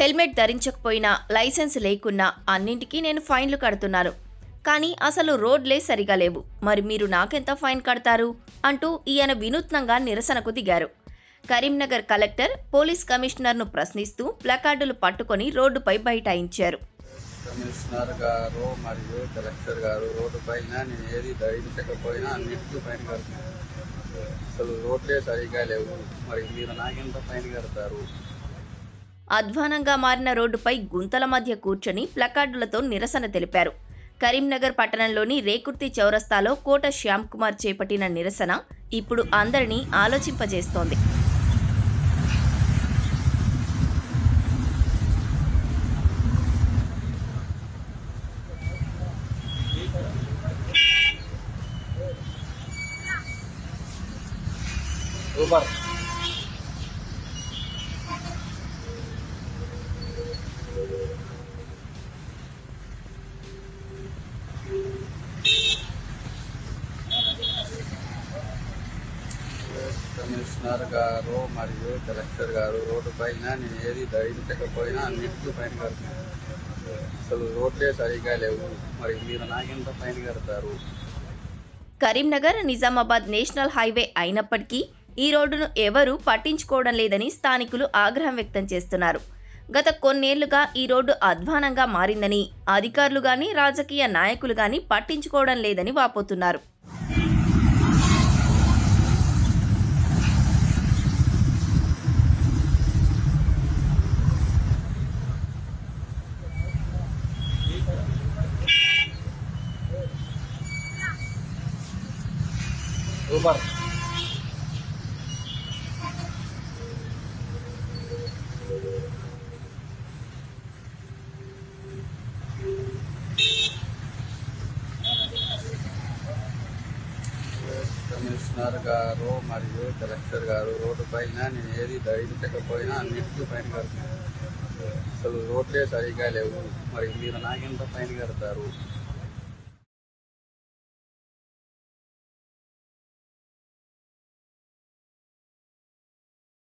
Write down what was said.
Helmet ధరించకపోయినా, licence లేకున్నా అన్నింటికీ నేను ఫైన్లు కడుతున్నాను. కానీ అసలు రోడ్లే సరిగా లేవు. మరి మీరు నాకెంత ఫైన్ కడతారు అంటూ ఈయన వినూత్నంగా నిరసనకు దిగారు. కరీంనగర్ కలెక్టర్, పోలీస్ కమిషనర్ను ప్రశ్నిస్తూ ప్లకార్డులు పట్టుకొని రోడ్డుపై బైఠాయించారు. కమిషనర్ గారు మరియు కలెక్టర్ గారు రోడ్డుపైన నేను ఏది ధరించకపోయినా అన్నిటికీ ఫైన్ కడతాను. అసలు రోడ్లే సరిగా లేవు. మరి మీరు నాకెంత ఫైన్ కడతారు? అధ్వానంగా మారిన రోడ్డుపై గుంతల మధ్య కూర్చొని ప్లకార్డులతో నిరసన తెలిపారు. కరీంనగర్ పట్టణంలోని రేకుర్తి చౌరస్తాలో కోట శ్యామ్ కుమార్ చేపట్టిన నిరసన ఇప్పుడు అందరినీ ఆలోచింపజేస్తోంది. కమిషనర్ గారు మరియు కలెక్టర్ గారు రోడ్డుపైన నేను ఏది ధరించకపోయినా అన్నిటికీ ఫైన్ కడతాను. అసలు రోడ్లే సరిగా లేవు. మరి మీరు నాకెంత ఫైన్ కడతారు? కరీంనగర్ నిజామాబాద్ నేషనల్ హైవే అయినప్పటికీ ఈ రోడ్డును ఎవరూ పట్టించుకోవడం లేదని స్థానికులు ఆగ్రహం వ్యక్తం చేస్తున్నారు. గత కొన్నేళ్లుగా ఈ రోడ్డు అధ్వానంగా మారిందని అధికారులు గాని, రాజకీయ నాయకులు గాని పట్టించుకోవడం లేదని వాపోతున్నారు. కమిషనర్ గారు మరియు కలెక్టర్ గారు రోడ్డుపైన నేను ఏది ధరించకపోయినా అన్నిటికీ ఫైన్ కడతాను. అసలు రోడ్లే సరిగా లేవు. మరి మీరు నాకెంత ఫైన్ కడతారు?